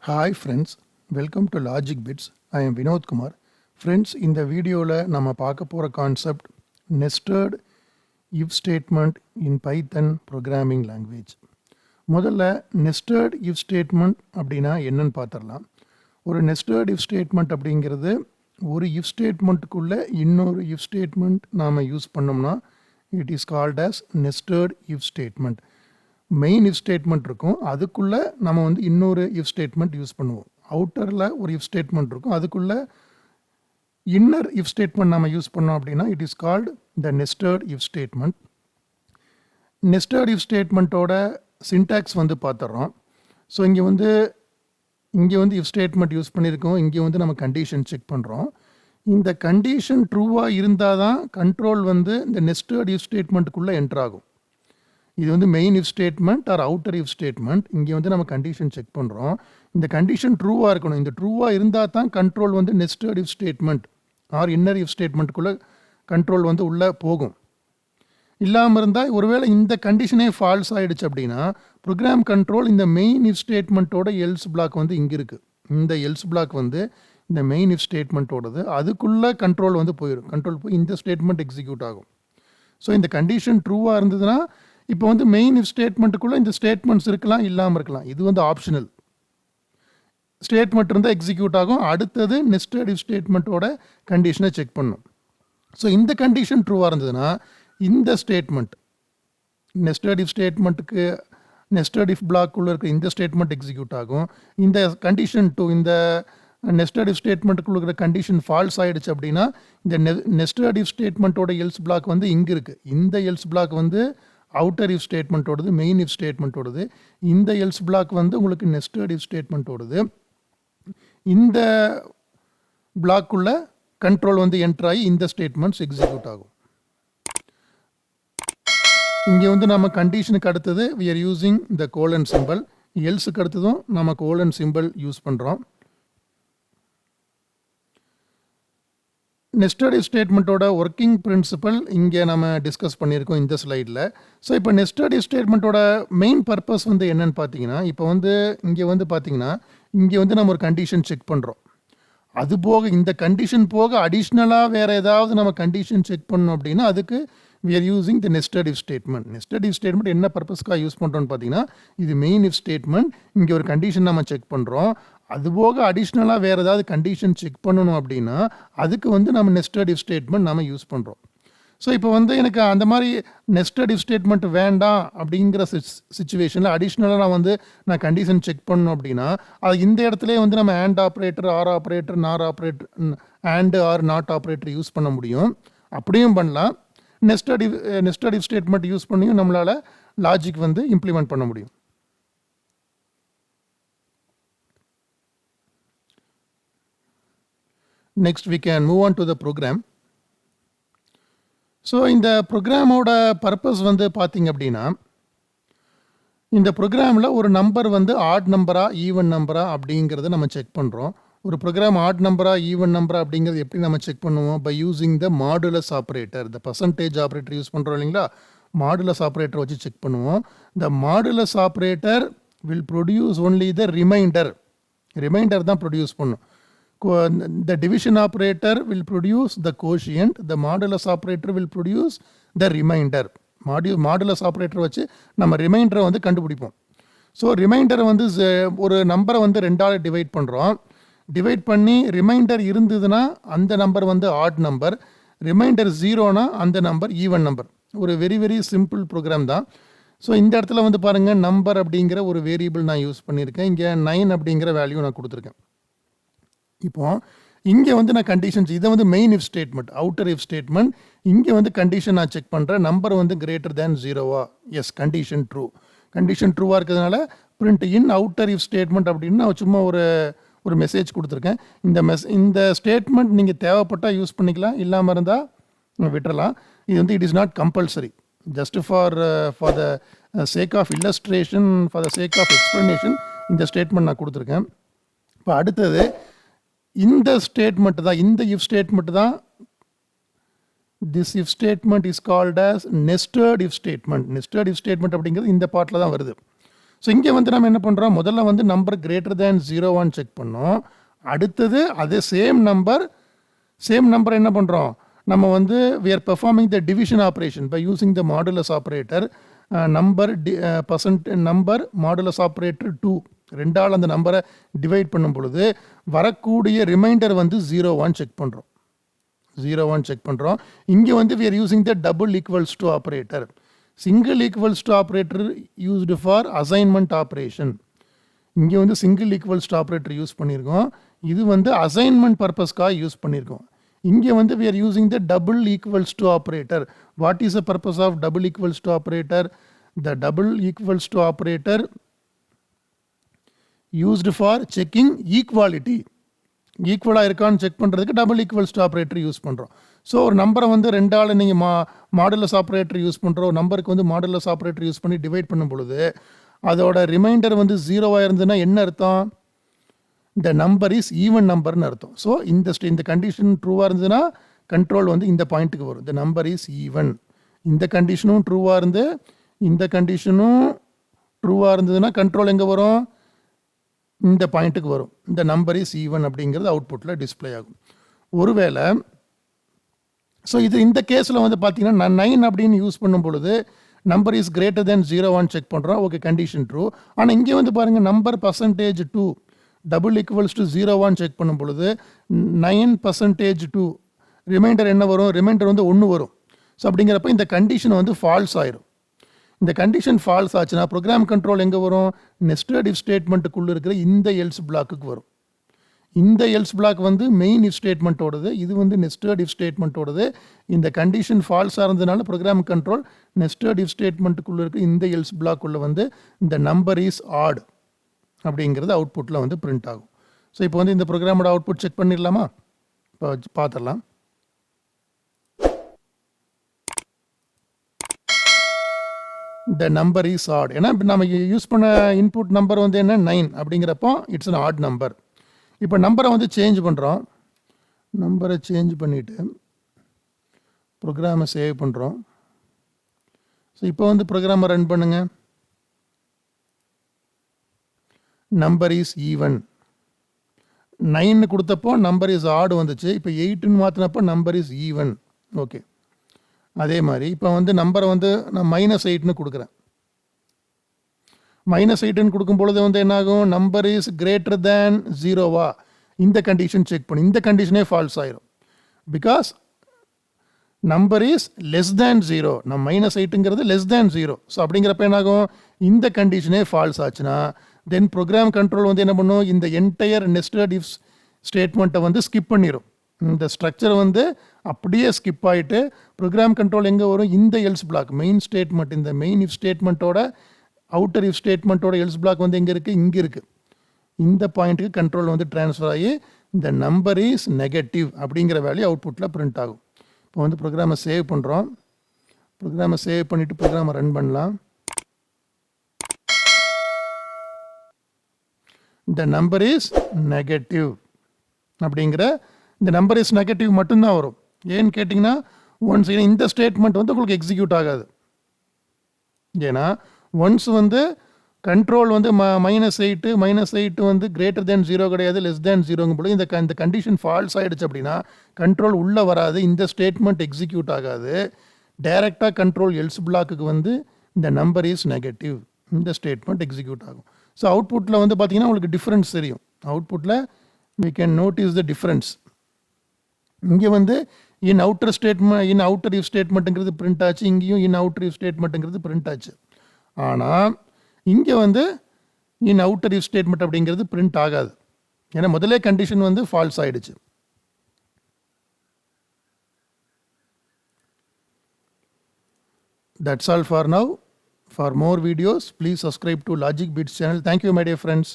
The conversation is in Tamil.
Hi friends, welcome to Logic Bits. I am Vinod Kumar. Friends, இந்த வீடியோவில் நம்ம பார்க்க போகிற concept nested if statement in Python programming language. முதல்ல nested if statement அப்படின்னா என்னன்னு பார்த்துடலாம். ஒரு nested if statement அப்படிங்கிறது ஒரு if statementக்குள்ளே இன்னொரு if statement நாம் யூஸ் பண்ணோம்னா it is called as nested if statement. Main if statement இருக்கும், அதுக்குள்ளே நம்ம வந்து இன்னொரு இஃப் ஸ்டேட்மெண்ட் யூஸ் பண்ணுவோம். அவுட்டரில் ஒரு இஃப் ஸ்டேட்மெண்ட் இருக்கும், அதுக்குள்ளே இன்னர் இஃப் ஸ்டேட்மெண்ட் நம்ம யூஸ் பண்ணோம் அப்படின்னா it is called the nested if statement. Nested if ஸ்டேட்மெண்ட்டோட சின்டாக்ஸ் வந்து பார்த்துட்றோம். ஸோ இங்கே வந்து இஃப் ஸ்டேட்மெண்ட் யூஸ் பண்ணியிருக்கோம், இங்கே வந்து நம்ம கண்டிஷன் செக் பண்ணுறோம். இந்த கண்டிஷன் ட்ரூவாக இருந்தால் தான் கண்ட்ரோல் வந்து இந்த நெஸ்டட் இஃப் ஸ்டேட்மெண்ட்டுக்குள்ளே என்ட்ரு ஆகும். இது வந்து main if statement or outer if statement. இங்கே வந்து நம்ம கண்டிஷன் செக் பண்ணுறோம். இந்த கண்டிஷன் ட்ரூவாக இருக்கணும். இந்த ட்ரூவாக இருந்தால் தான் கண்ட்ரோல் வந்து nested if statement or inner if ஸ்டேட்மெண்ட்டுக்குள்ளே கண்ட்ரோல் வந்து உள்ளே போகும். இல்லாமல் இருந்தால் ஒருவேளை இந்த கண்டிஷனே ஃபால்ஸ் ஆகிடுச்சு அப்படின்னா ப்ரோக்ராம் கண்ட்ரோல் இந்த மெயின் இஃப் ஸ்டேட்மெண்ட்டோட எல்ஸ் பிளாக் வந்து இங்கே இருக்குது. இந்த எல்ஸ் பிளாக் வந்து இந்த மெயின் இஃப் ஸ்டேட்மெண்ட்டோடது, அதுக்குள்ளே கண்ட்ரோல் வந்து போயிடும். கண்ட்ரோல் போய் இந்த ஸ்டேட்மெண்ட் எக்ஸிக்யூட் ஆகும். ஸோ இந்த கண்டிஷன் ட்ரூவாக இருந்ததுன்னா இப்போ வந்து மெயின் இஃப் ஸ்டேட்மெண்ட்டுக்குள்ளே இந்த ஸ்டேட்மெண்ட்ஸ் இருக்கலாம், இல்லாமல் இருக்கலாம். இது வந்து ஆப்ஷனல். ஸ்டேட்மெண்ட் இருந்தால் எக்ஸிக்யூட் ஆகும். அடுத்தது நெஸ்டட் இஃப் ஸ்டேட்மெண்ட்டோட கண்டிஷனை செக் பண்ணும். ஸோ இந்த கண்டிஷன் ட்ரூவாக இருந்ததுன்னா இந்த ஸ்டேட்மெண்ட் நெஸ்டட் இஃப் ஸ்டேட்மெண்ட்டுக்கு நெஸ்டட் இஃப் பிளாக்குள்ளே இருக்க இந்த ஸ்டேட்மெண்ட் எக்ஸிக்யூட் ஆகும். இந்த கண்டிஷன் இந்த நெஸ்டட் இஃப் ஸ்டேட்மெண்ட்டுக்குள்ள இருக்கிற கண்டிஷன் ஃபால்ஸ் ஆகிடுச்சு அப்படின்னா இந்த நெஸ்டட் இஃப் ஸ்டேட்மெண்ட்டோட எல்ஸ் பிளாக் வந்து இங்கே இருக்குது. இந்த எல்ஸ் பிளாக் வந்து அவுட்டர் இஃப் ஸ்டேட்மெண்ட்டோடது, மெயின் இஃப் ஸ்டேட்மெண்ட்டோடது. இந்த எல்ஸ் பிளாக் வந்து உங்களுக்கு நெஸ்டட் இஃப் ஸ்டேட்மெண்ட்டோடது. இந்த பிளாக்குள்ள கண்ட்ரோல் வந்து என்ட்ரு ஆகி இந்த ஸ்டேட்மெண்ட்ஸ் எக்ஸிக்யூட் ஆகும். இங்கே வந்து நம்ம கண்டிஷனுக்கு அடுத்தது we are using the colon symbol. எல்ஸுக்கு அடுத்ததும் நம்ம colon symbol யூஸ் பண்ணுறோம். நெஸ்டட் இஃப் ஸ்டேட்மெண்ட்டோட ஒர்க்கிங் பிரின்சிபல் இங்கே நம்ம டிஸ்கஸ் பண்ணியிருக்கோம் இந்த ஸ்லைடில். ஸோ இப்போ நெஸ்டட் இஃப் ஸ்டேட்மெண்ட்டோட மெயின் பர்பஸ் வந்து என்னென்னு பார்த்தீங்கன்னா, இப்போ வந்து இங்கே வந்து பார்த்தீங்கன்னா இங்கே வந்து நம்ம ஒரு கண்டிஷன் செக் பண்ணுறோம். அது போக இந்த கண்டிஷன் போக அடிஷ்னலாக வேறு ஏதாவது நம்ம கண்டிஷன் செக் பண்ணோம் அப்படின்னா அதுக்கு we are using the nested if statement. nested if statement என்ன பர்பஸ்க்காக யூஸ் பண்ணுறோன்னு பார்த்தீங்கன்னா இது மெயின் இஃப் ஸ்டேட்மெண்ட். இங்கே ஒரு கண்டிஷன் நம்ம செக் பண்ணுறோம். அதுபோக அடிஷ்னலாக வேறு ஏதாவது கண்டிஷன் செக் பண்ணணும் அப்படின்னா அதுக்கு வந்து நம்ம நெஸ்டட் இஃப் ஸ்டேட்மெண்ட் நம்ம யூஸ் பண்ணுறோம். ஸோ இப்போ வந்து எனக்கு அந்த மாதிரி நெஸ்டட் இஃப் ஸ்டேட்மெண்ட் வேண்டாம் அப்படிங்கிற சிச்சுவேஷனில் அடிஷ்னலாக நான் கண்டிஷன் செக் பண்ணணும் அப்படின்னா அது இந்த இடத்துல வந்து நம்ம ஆண்ட் ஆப்ரேட்டர், ஆர் ஆப்ரேட்டர், நார் ஆப்ரேட்டர், ஆண்டு ஆர் நாட் ஆப்ரேட்டர் யூஸ் பண்ண முடியும். அப்படியும் பண்ணலாம். நெஸ்டட் இஃப் ஸ்டேட்மெண்ட் யூஸ் பண்ணியும் நம்மளால் லாஜிக் வந்து இம்ப்ளிமெண்ட் பண்ண முடியும். Next we can move on to the program. So இந்த ப்ரோக்ராமோட பர்பஸ் வந்து பார்த்திங்க அப்படின்னா இந்த ப்ரோக்ராமில் ஒரு நம்பர் வந்து ஆட் நம்பரா ஈவன் நம்பரா அப்படிங்கிறத நம்ம செக் பண்ணுறோம். ஒரு ப்ரோக்ராம் ஆட் நம்பரா ஈவன் நம்பரா அப்படிங்கிறது எப்படி நம்ம செக் பண்ணுவோம்? By using the modulus operator. இந்த பர்சன்டேஜ் ஆப்ரேட்டர் யூஸ் பண்ணுறோம் இல்லைங்களா, மாடுலஸ் ஆப்ரேட்டர் வச்சு செக் பண்ணுவோம். The modulus operator will produce only the remainder தான் ப்ரொடியூஸ் பண்ணும். The division operator will produce the quotient. The modulus operator will produce the remainder. Modulus operator வச்சு நம்ம ரிமைண்டரை வந்து கண்டுபிடிப்போம். ஸோ ரிமைண்டரை வந்து ஒரு நம்பரை வந்து ரெண்டாவது டிவைட் பண்ணுறோம். டிவைட் பண்ணி ரிமைண்டர் இருந்ததுன்னா அந்த நம்பர் வந்து ஆட் நம்பர், ரிமைண்டர் ஜீரோனா அந்த நம்பர் ஈவன் நம்பர். ஒரு வெரி வெரி சிம்பிள் ப்ரோக்ராம் தான். ஸோ இந்த இடத்துல வந்து பாருங்கள், நம்பர் அப்படிங்கிற ஒரு வேரியபிள் நான் யூஸ் பண்ணியிருக்கேன். இங்கே 9 அப்படிங்கிற வேல்யூ நான் கொடுத்துருக்கேன். இப்போ இங்கே வந்து நான் கண்டிஷன்ஸ், இதை வந்து main if statement, outer if statement. இங்கே வந்து கண்டிஷன் நான் செக் பண்ணுறேன். நம்பர் வந்து கிரேட்டர் தேன் ஜீரோவா? Yes, condition true. கண்டிஷன் ட்ரூவாக இருக்கிறதுனால print in outer if statement அப்படின்னு நான் சும்மா ஒரு மெசேஜ் கொடுத்துருக்கேன். இந்த ஸ்டேட்மெண்ட் நீங்கள் தேவைப்பட்டால் யூஸ் பண்ணிக்கலாம், இல்லாமல் இருந்தால் விட்டுறலாம். இது வந்து it is not compulsory. Just for the sake of illustration, for the sake of explanation இந்த ஸ்டேட்மெண்ட் நான் கொடுத்துருக்கேன். இப்போ அடுத்தது இந்த ஸ்டேட்மெண்ட் தான், இந்த இஃப் ஸ்டேட்மெண்ட் தான். This if statement is called as nested if statement. nested if statement அப்படிங்கிறது இந்த பார்ட்டில் தான் வருது. ஸோ இங்கே வந்து நம்ம என்ன பண்ணுறோம், முதல்ல வந்து நம்பர் கிரேட்டர் தேன் 0 செக் பண்ணோம். அடுத்தது அதே சேம் நம்பர் என்ன பண்ணுறோம், நம்ம வந்து we are performing the division operation by using the modulus operator. Number modulus operator 2 ரெண்டால் அந்த நம்பரை டிவைட் பண்ணும் பொழுது வரக்கூடிய ரிமைண்டர் வந்து 0 செக் பண்ணுறோம். இங்கே வந்து we are using the double equals to operator. Single equals to operator used for assignment operation. இங்கே வந்து single equals to operator use பண்ணியிருக்கோம். இது வந்து அசைன்மெண்ட் பர்பஸ்க்காக யூஸ் பண்ணியிருக்கோம். இங்கே வந்து we are using the double equals to operator. What is the purpose of double equals to operator? The double equals to operator used for checking equality. ஈக்குவலாக இருக்கான்னு செக் பண்ணுறதுக்கு double equals to operator use பண்ணுறோம். ஸோ ஒரு நம்பரை வந்து ரெண்டால் நீங்கள் மாடுலஸ் ஆப்ரேட்டர் யூஸ் பண்ணுறோம், நம்பருக்கு வந்து மாடுலஸ் ஆப்ரேட்டர் யூஸ் பண்ணி டிவைட் பண்ணும் பொழுது அதோட ரிமைண்டர் வந்து 0 இருந்ததுன்னா என்ன அர்த்தம், இந்த நம்பர் இஸ் ஈவன் நம்பர்னு அர்த்தம். ஸோ இந்த கண்டிஷன் ட்ரூவாக இருந்ததுன்னா கண்ட்ரோல் வந்து இந்த பாயிண்ட்டுக்கு வரும், இந்த நம்பர் இஸ் ஈவன். இந்த கண்டிஷனும் ட்ரூவாக இருந்து இந்த கண்டிஷனும் ட்ரூவாக இருந்ததுன்னா கண்ட்ரோல் எங்கே வரும், இந்த பாயிண்ட்டுக்கு வரும், இந்த நம்பர் இஸ் ஈவன் அப்படிங்கிறது அவுட்புட்டில் டிஸ்பிளே ஆகும். ஒருவேளை ஸோ இந்த கேஸில் வந்து பார்த்தீங்கன்னா 9 அப்படின்னு யூஸ் பண்ணும் பொழுது number is greater than 0 check பண்ணுறோம், ஓகே கண்டிஷன் ட்ரூ. ஆனால் இங்கே வந்து பாருங்கள் number %2 double equals to 0 check பண்ணும் பொழுது 9% ரிமைண்டர் என்ன வரும், ரிமைண்டர் வந்து 1 வரும். ஸோ அப்படிங்கிறப்ப இந்த கண்டிஷன் வந்து ஃபால்ஸ் ஆயிரும். இந்த கண்டிஷன் ஃபால்ஸ் ஆச்சுன்னா ப்ரோக்ராம் கண்ட்ரோல் எங்கே வரும், நெஸ்டட் இஃப் ஸ்டேட்மெண்ட்டுக்குள்ளே இருக்கிற இந்த எல்ஸ் பிளாக்குக்கு வரும். இந்த எல்ஸ் பிளாக் வந்து மெயின் இஃப் ஸ்டேட்மெண்ட்டோடது, இது வந்து நெஸ்டட் இஃப் ஸ்டேட்மெண்ட்டோடது. இந்த கண்டிஷன் ஃபால்ஸாக இருந்ததுனால ப்ரோக்ராம் கண்ட்ரோல் நெஸ்டட் இஃப் ஸ்டேட்மெண்ட்டுக்குள்ளே இருக்கிற இந்த எல்ஸ் பிளாக்குள்ளே வந்து இந்த நம்பர் இஸ் ஆட் அப்படிங்கிறது அவுட்புட்டில் வந்து பிரிண்ட் ஆகும். ஸோ இப்போ வந்து இந்த ப்ரோக்ராமோட அவுட்புட் செக் பண்ணிடலாமா, இப்போ பார்த்துடலாம். the number is odd. ஏன்னா நம்ம யூஸ் பண்ண இன்புட் நம்பர் வந்து என்ன 9 அப்படிங்கிறப்போ இட்ஸ் an odd நம்பர். இப்போ நம்பரை வந்து சேஞ்ச் பண்ணுறோம், நம்பரை சேஞ்ச் பண்ணிவிட்டு ப்ரோக்ராமை சேவ் பண்ணுறோம். ஸோ இப்போ வந்து ப்ரோக்ராமை ரன் பண்ணுங்க. Number is even. 9 கொடுத்தப்போ நம்பர் இஸ் ஆட் வந்துச்சு, இப்போ 8ன்னு மாற்றினப்போ நம்பர் இஸ் ஈவன். ஓகே, அதே மாதிரி இப்போ வந்து நம்பரை வந்து நான் -8ன்னு கொடுக்குறேன். -8ன்னு கொடுக்கும் பொழுது வந்து என்னாகும், நம்பர் இஸ் கிரேட்டர் தேன் 0 இந்த கண்டிஷன் செக் பண்ணி இந்த கண்டிஷனே ஃபால்ஸ் ஆயிரும். Because number is less than 0, நம்ம -8ங்கிறது லெஸ் தேன் 0. ஸோ அப்படிங்கிறப்ப என்னாகும், இந்த கண்டிஷனே ஃபால்ஸ் ஆச்சுன்னா தென் ப்ரோக்ராம் கண்ட்ரோல் வந்து என்ன பண்ணும், இந்த என்டையர் நெஸ்டட் இஃப் ஸ்டேட்மெண்ட்டை வந்து ஸ்கிப் பண்ணிடும். இந்த ஸ்ட்ரக்சர் வந்து அப்படியே ஸ்கிப் ஆகிட்டு ப்ரோக்ராம் கண்ட்ரோல் எங்கே வரும், இந்த எல்ஸ் பிளாக் மெயின் ஸ்டேட்மெண்ட், இந்த மெயின் இஃப் ஸ்டேட்மெண்ட்டோட அவுட்டர் இஃப் ஸ்டேட்மெண்ட்டோட எல்ஸ் பிளாக் வந்து எங்கே இருக்குது, இங்கே இருக்குது. இந்த பாயிண்ட்டுக்கு கண்ட்ரோல் வந்து ட்ரான்ஸ்ஃபர் ஆகி இந்த நம்பர் இஸ் நெகட்டிவ் அப்படிங்கிற வேல்யூ அவுட்புட்டில் பிரிண்ட் ஆகும். இப்போ வந்து ப்ரோக்ராமை சேவ் பண்ணுறோம், ப்ரோக்ராமை சேவ் பண்ணிவிட்டு ப்ரோக்ராமை ரன் பண்ணலாம். இந்த நம்பர் இஸ் நெகட்டிவ் அப்படிங்கிற இந்த நம்பர் இஸ் நெகட்டிவ் மட்டும்தான் வரும். ஏன்னு கேட்டிங்கன்னா ஒன்ஸ் இந்த ஸ்டேட்மெண்ட் வந்து உங்களுக்கு எக்ஸிக்யூட் ஆகாது. ஏன்னா ஒன்ஸ் வந்து கண்ட்ரோல் வந்து -8 வந்து கிரேட்டர் தேன் 0 கிடையாது, லெஸ் தேன் 0ங்கும் பொழுது இந்த கண்டிஷன் ஃபால்ஸ் ஆகிடுச்சு அப்படின்னா கண்ட்ரோல் உள்ளே வராது, இந்த ஸ்டேட்மெண்ட் எக்ஸிக்யூட் ஆகாது. டைரெக்டாக கண்ட்ரோல் எல்ஸ் பிளாக்குக்கு வந்து இந்த நம்பர் இஸ் நெகட்டிவ் இந்த ஸ்டேட்மெண்ட் எக்ஸிக்யூட் ஆகும். ஸோ அவுட்புட்டில் வந்து பார்த்தீங்கன்னா உங்களுக்கு டிஃப்ரென்ஸ் தெரியும். அவுட்புட்டில் we can notice the difference. இங்கே வந்து இன் அவுட்டர் இஃப் ஸ்டேட்மெண்ட்டுங்கிறது பிரிண்ட் ஆச்சு, இங்கேயும் இன் அவுட்டர் இஃப் ஸ்டேட்மெண்ட்டுங்கிறது பிரிண்ட் ஆச்சு. ஆனால் இங்கே வந்து இன் அவுட்டர் இஃப் ஸ்டேட்மெண்ட் அப்படிங்கிறது பிரிண்ட் ஆகாது, ஏன்னா முதலே கண்டிஷன் வந்து ஃபால்ஸ் ஆகிடுச்சு. That's all for now. For more videos, please subscribe to Logic Bits channel. Thank you, my dear friends.